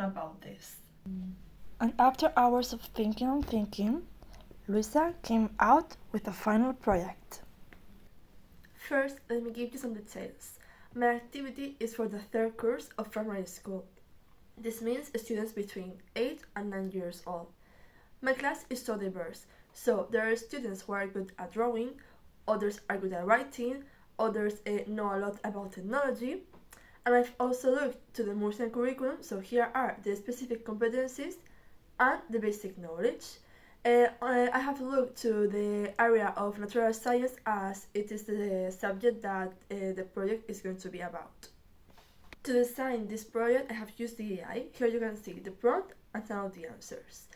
about this. And after hours of thinking, Luisa came out with a final project. First, let me give you some details. My activity is for the third course of primary school. This means students between 8 and 9 years old. My class is so diverse, so there are students who are good at drawing, others are good at writing, others know a lot about technology, and I've also looked to the Murcian curriculum, so here are the specific competencies and the basic knowledge. I have looked to the area of natural science as it is the subject that the project is going to be about. To design this project, I have used the AI. Here you can see the prompt and some of the answers.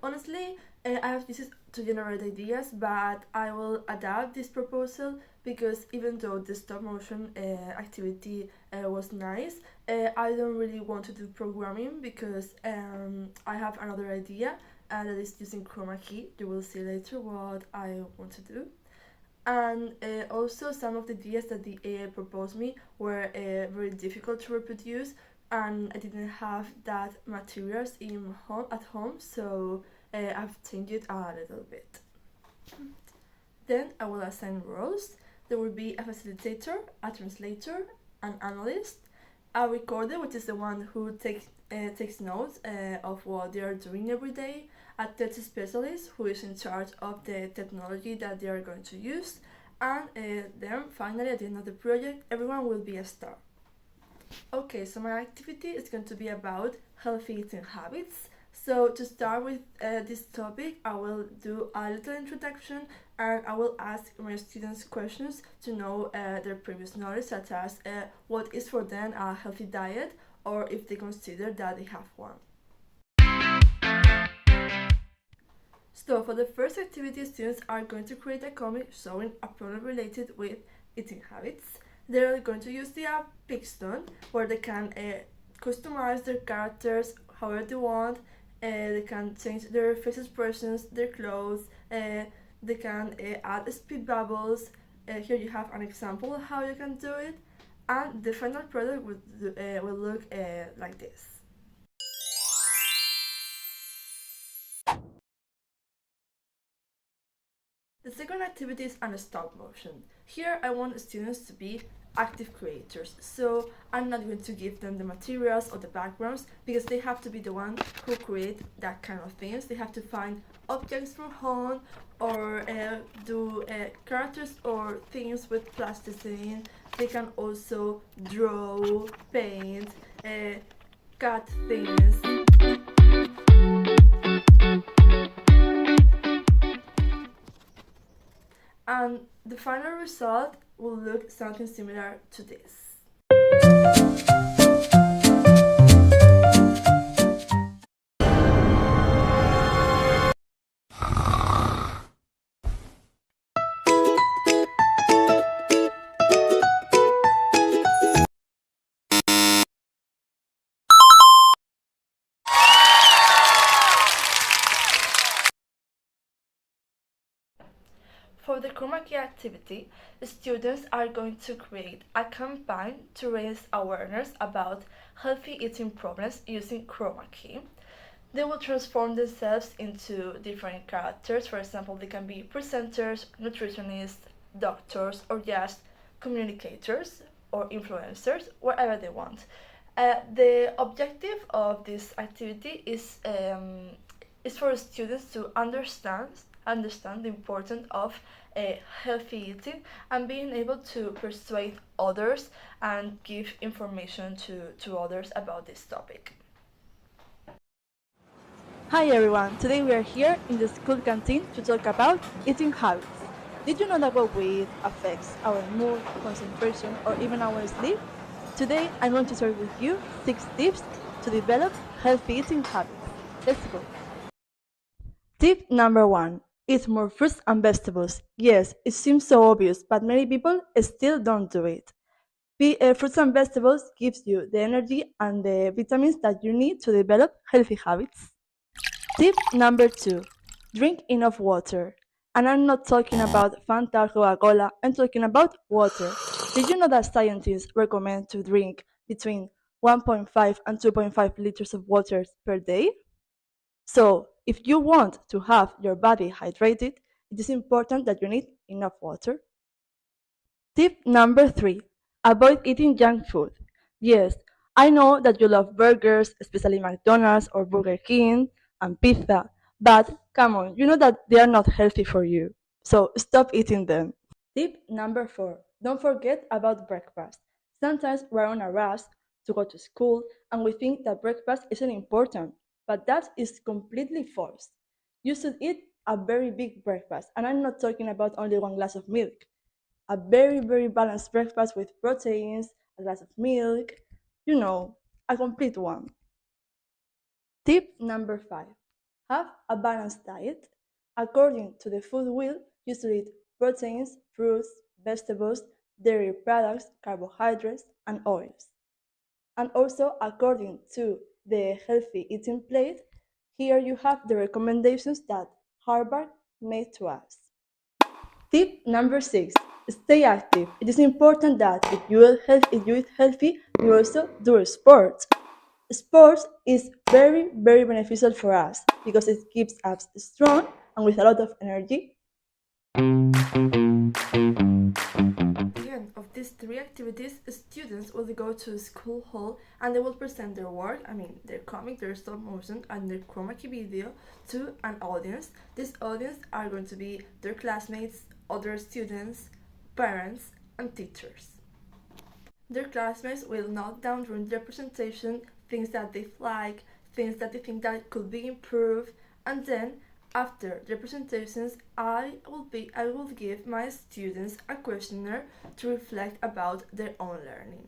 Honestly, I have used it to generate ideas, but I will adapt this proposal because even though the stop motion activity was nice, I don't really want to do programming because I have another idea that is using chroma key. You will see later what I want to do. And also some of the ideas that the AI proposed me were very difficult to reproduce, and I didn't have that materials at home, so I've changed it a little bit. Then I will assign roles. There will be a facilitator, a translator, an analyst, a recorder, which is the one who takes notes of what they are doing every day, a tech specialist who is in charge of the technology that they are going to use, and then finally at the end of the project everyone will be a star. Okay, so my activity is going to be about healthy eating habits. So to start with this topic, I will do a little introduction and I will ask my students questions to know their previous knowledge, such as what is for them a healthy diet, or if they consider that they have one. So for the first activity, students are going to create a comic showing a problem related with eating habits. They're going to use the app Pixton, where they can customize their characters however they want. They can change their face expressions, their clothes. They can add speed bubbles. Here you have an example of how you can do it. And the final product will look like this. The second activity is on stop motion. Here I want students to be active creators, so I'm not going to give them the materials or the backgrounds because they have to be the one who create that kind of things. They have to find objects from home or do characters or things with plasticine. They can also draw, paint, cut things. And the final result will look something similar to this. For the chroma key activity, the students are going to create a campaign to raise awareness about healthy eating problems using chroma key. They will transform themselves into different characters. For example, they can be presenters, nutritionists, doctors, or just communicators or influencers, wherever they want. The objective of this activity is for students to understand the importance of healthy eating and being able to persuade others and give information to others about this topic. Hi everyone, today we are here in the school canteen to talk about eating habits. Did you know that what we eat affects our mood, concentration, or even our sleep? Today I'm going to share with you 6 tips to develop healthy eating habits. Let's go. Tip number 1. Eat more fruits and vegetables. Yes, it seems so obvious, but many people still don't do it. Fruits and vegetables gives you the energy and the vitamins that you need to develop healthy habits. Tip number 2. Drink enough water. And I'm not talking about Fanta or Coca-Cola, I'm talking about water. Did you know that scientists recommend to drink between 1.5 and 2.5 liters of water per day. So, if you want to have your body hydrated, it is important that you need enough water. Tip number 3, avoid eating junk food. Yes, I know that you love burgers, especially McDonald's or Burger King, and pizza, but come on, you know that they are not healthy for you. So stop eating them. Tip number 4, don't forget about breakfast. Sometimes we're on a rush to go to school and we think that breakfast isn't important, but that is completely false. You should eat a very big breakfast, and I'm not talking about only one glass of milk. A very, very balanced breakfast with proteins, a glass of milk, you know, a complete one. Tip number 5, have a balanced diet. According to the food wheel, you should eat proteins, fruits, vegetables, dairy products, carbohydrates, and oils. And also, according to the healthy eating plate, here you have the recommendations that Harvard made to us. Tip number 6, stay active. It is important that if you eat healthy, you also do sports. Sports is very, very beneficial for us because it keeps us strong and with a lot of energy. At the end of these 3 activities, students will go to the school hall and they will present their work, their comic, their stop motion, and their chroma key video to an audience. This audience are going to be their classmates, other students, parents, and teachers. Their classmates will note down during their presentation things that they like, things that they think that could be improved, and then after their presentations, I will give my students a questionnaire to reflect about their own learning.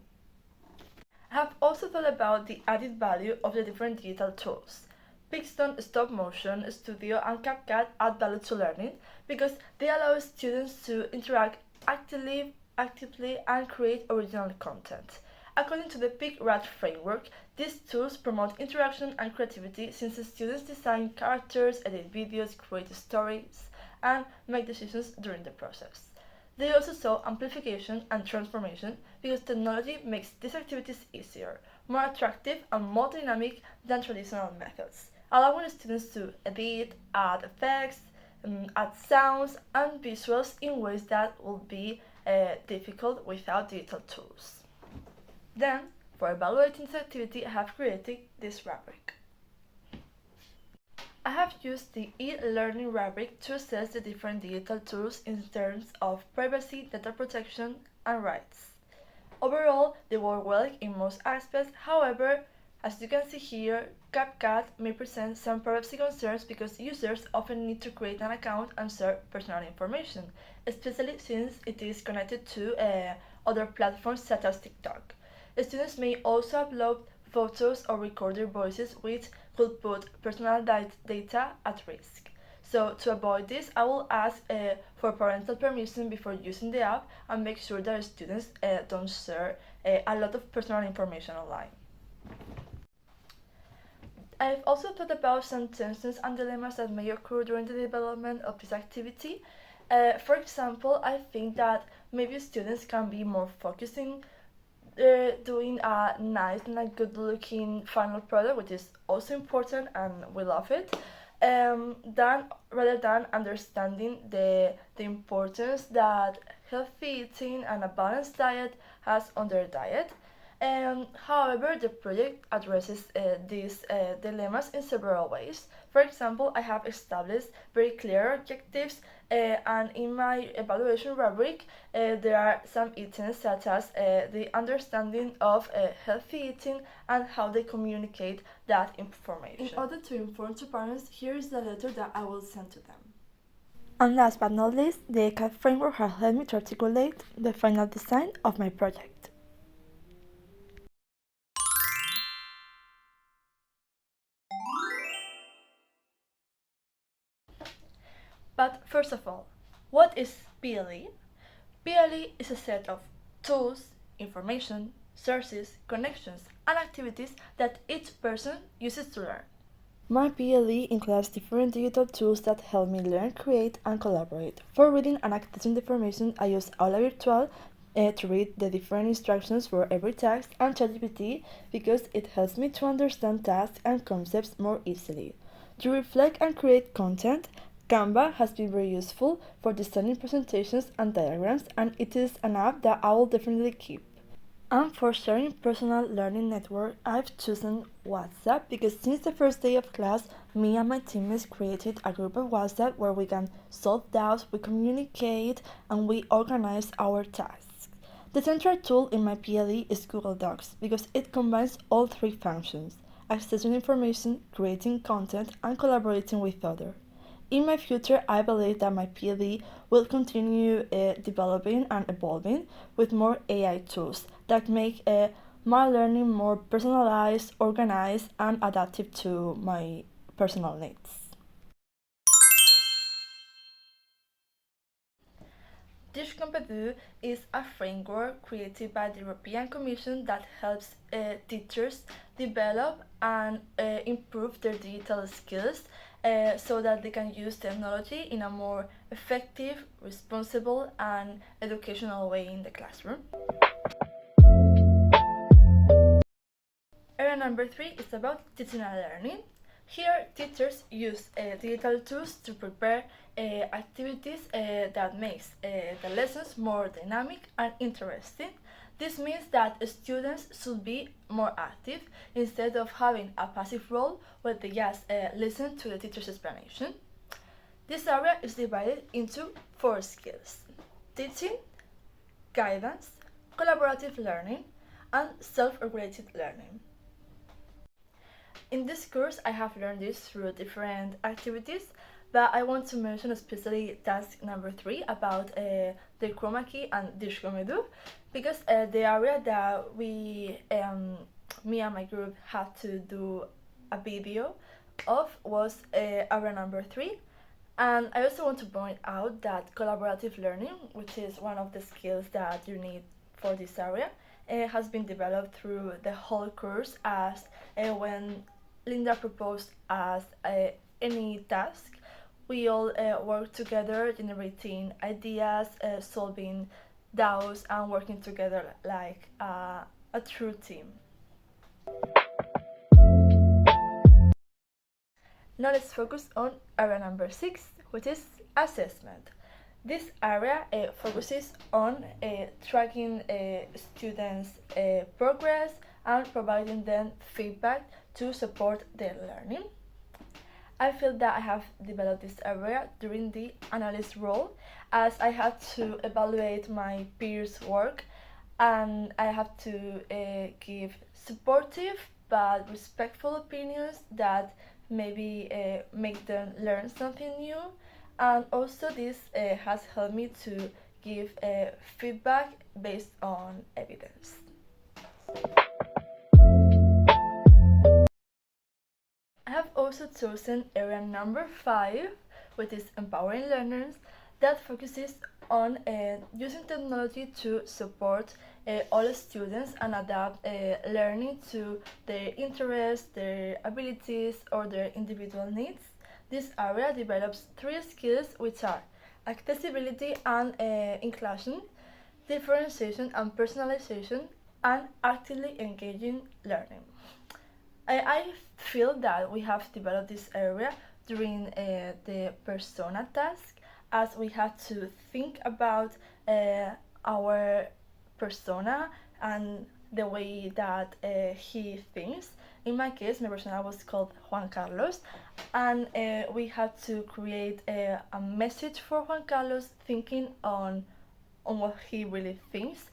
I have also thought about the added value of the different digital tools. Pixton, Stop Motion, Studio, and CapCut add value to learning because they allow students to interact actively and create original content. According to the PIC-RAD framework, these tools promote interaction and creativity since the students design characters, edit videos, create stories, and make decisions during the process. They also show amplification and transformation because technology makes these activities easier, more attractive, and more dynamic than traditional methods, allowing students to edit, add effects, add sounds, and visuals in ways that will be difficult without digital tools. Then, for evaluating this activity, I have created this rubric. I have used the e-learning rubric to assess the different digital tools in terms of privacy, data protection, and rights. Overall, they work well in most aspects. However, as you can see here, CapCut may present some privacy concerns because users often need to create an account and share personal information, especially since it is connected to other platforms such as TikTok. Students may also upload photos or record their voices, which could put personal data at risk. So to avoid this, I will ask for parental permission before using the app and make sure that students don't share a lot of personal information online. I've also thought about some tensions and dilemmas that may occur during the development of this activity. For example, I think that maybe students can be more focusing doing a nice and a good looking final product, which is also important and we love it, rather than understanding the importance that healthy eating and a balanced diet has on their diet. However, the project addresses these dilemmas in several ways. For example, I have established very clear objectives, and in my evaluation rubric, there are some items such as the understanding of healthy eating and how they communicate that information. In order to inform to parents, here is the letter that I will send to them. And last but not least, the CAD framework has helped me to articulate the final design of my project. But first of all, what is PLE? PLE is a set of tools, information, sources, connections, and activities that each person uses to learn. My PLE includes different digital tools that help me learn, create, and collaborate. For reading and accessing the information, I use Aula Virtual, to read the different instructions for every task, and ChatGPT because it helps me to understand tasks and concepts more easily. To reflect and create content, Canva has been very useful for designing presentations and diagrams, and it is an app that I will definitely keep. And for sharing personal learning network, I've chosen WhatsApp because since the first day of class, me and my teammates created a group of WhatsApp where we can solve doubts, we communicate, and we organize our tasks. The central tool in my PLE is Google Docs because it combines all three functions: accessing information, creating content, and collaborating with others. In my future, I believe that my PhD will continue developing and evolving with more AI tools that make my learning more personalized, organized, and adaptive to my personal needs. Dish Compadu is a framework created by the European Commission that helps teachers develop and improve their digital skills so that they can use technology in a more effective, responsible, and educational way in the classroom. Area number 3 is about teaching and learning. Here, teachers use digital tools to prepare activities that makes the lessons more dynamic and interesting. This means that students should be more active instead of having a passive role where they just listen to the teacher's explanation. This area is divided into 4 skills: teaching, guidance, collaborative learning, and self-regulated learning. In this course, I have learned this through different activities, but I want to mention especially task number 3 about the chroma key and dish comedu, because the area that me and my group had to do a video of was area number 3. And I also want to point out that collaborative learning, which is one of the skills that you need for this area, has been developed through the whole course as when Linda proposed us any task. We all work together, generating ideas, solving doubts, and working together like a true team. Now let's focus on area number 6, which is assessment. This area focuses on tracking students' progress and providing them feedback to support their learning. I feel that I have developed this area during the analyst role, as I had to evaluate my peers' work and I have to give supportive but respectful opinions that maybe make them learn something new. And also this has helped me to give feedback based on evidence. I have also chosen area number 5, which is empowering learners, that focuses on using technology to support all students and adapt learning to their interests, their abilities, or their individual needs. This area develops 3 skills, which are accessibility and inclusion, differentiation and personalization, and actively engaging learning. I feel that we have developed this area during the persona task, as we had to think about our persona and the way that he thinks. In my case, my persona was called Juan Carlos, and we had to create a message for Juan Carlos thinking on what he really thinks.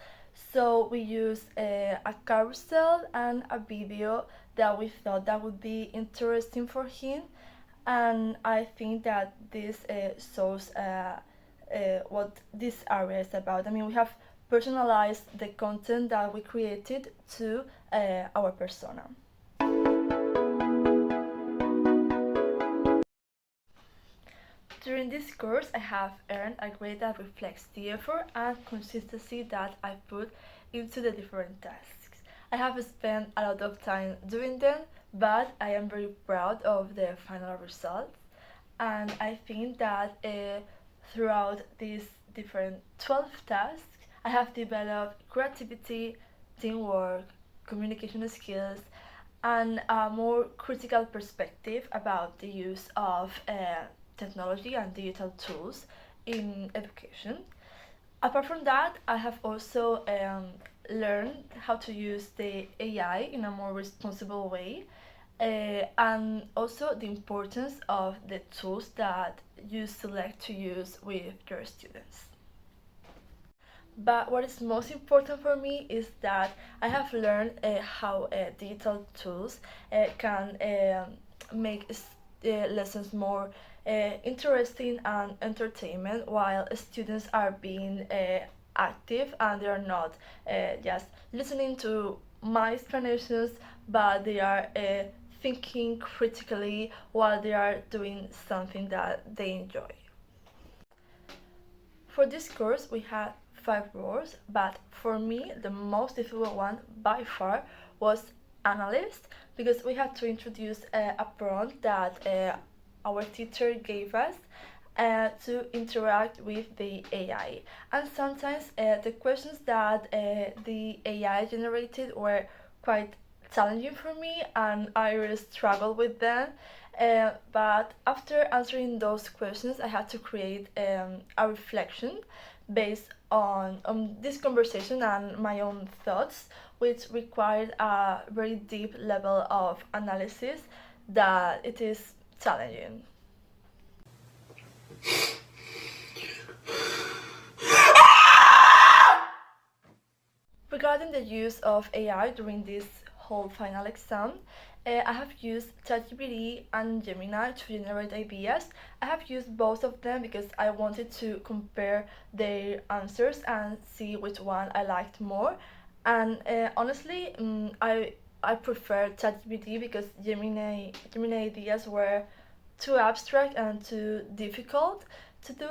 So we used a carousel and a video that we thought that would be interesting for him, and I think that this shows what this area is about. I mean, we have personalized the content that we created to our persona. During this course, I have earned a grade that reflects the effort and consistency that I put into the different tasks. I have spent a lot of time doing them, but I am very proud of the final results. And I think that throughout these different 12 tasks, I have developed creativity, teamwork, communication skills, and a more critical perspective about the use of technology and digital tools in education. Apart from that, I have also learned how to use the AI in a more responsible way, and also the importance of the tools that you select to use with your students. But what is most important for me is that I have learned how digital tools can make lessons more interesting and entertainment while students are being active and they are not just listening to my explanations, but they are thinking critically while they are doing something that they enjoy. For this course, we had 5 roles, but for me, the most difficult one by far was analyst because we had to introduce a prompt that our teacher gave us to interact with the AI. And sometimes the questions that the AI generated were quite challenging for me, and I really struggled with them. But after answering those questions, I had to create a reflection based on this conversation and my own thoughts, which required a very deep level of analysis that it is challenging. Regarding the use of AI during this whole final exam, I have used ChatGPT and Gemini to generate ideas. I have used both of them because I wanted to compare their answers and see which one I liked more. And honestly, I prefer ChatGPT because Gemini ideas were too abstract and too difficult to do.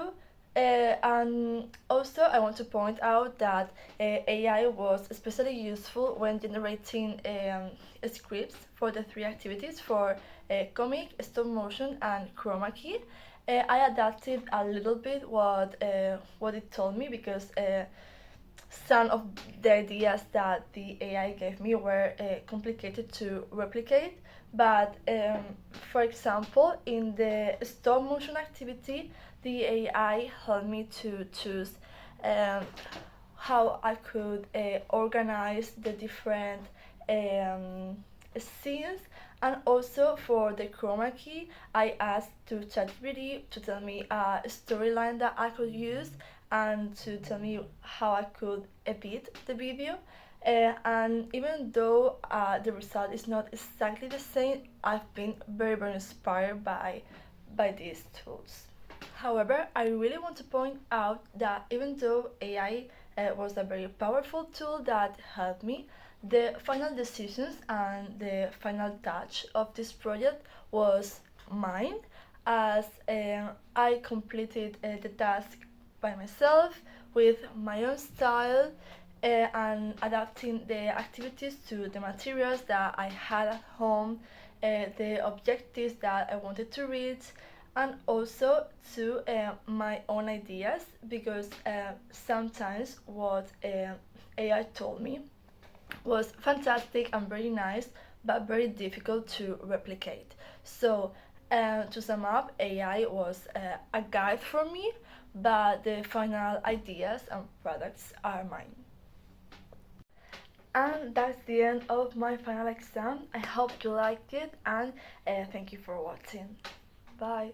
And also, I want to point out that AI was especially useful when generating scripts for the 3 activities for comic, stop motion, and chroma key. I adapted a little bit what it told me because some of the ideas that the AI gave me were complicated to replicate. But for example, in the stop motion activity, the AI helped me to choose um, how I could organize the different um, scenes. And also for the chroma key, I asked to ChatGPT to tell me a storyline that I could use and to tell me how I could edit the video. And even though the result is not exactly the same, I've been very inspired by these tools. However, I really want to point out that even though AI was a very powerful tool that helped me, the final decisions and the final touch of this project was mine, as I completed the task by myself with my own style and adapting the activities to the materials that I had at home, the objectives that I wanted to reach, and also to my own ideas because sometimes what AI told me was fantastic and very nice, but very difficult to replicate. So, to sum up, AI was a guide for me, but the final ideas and products are mine. And that's the end of my final exam. I hope you liked it and thank you for watching. Bye.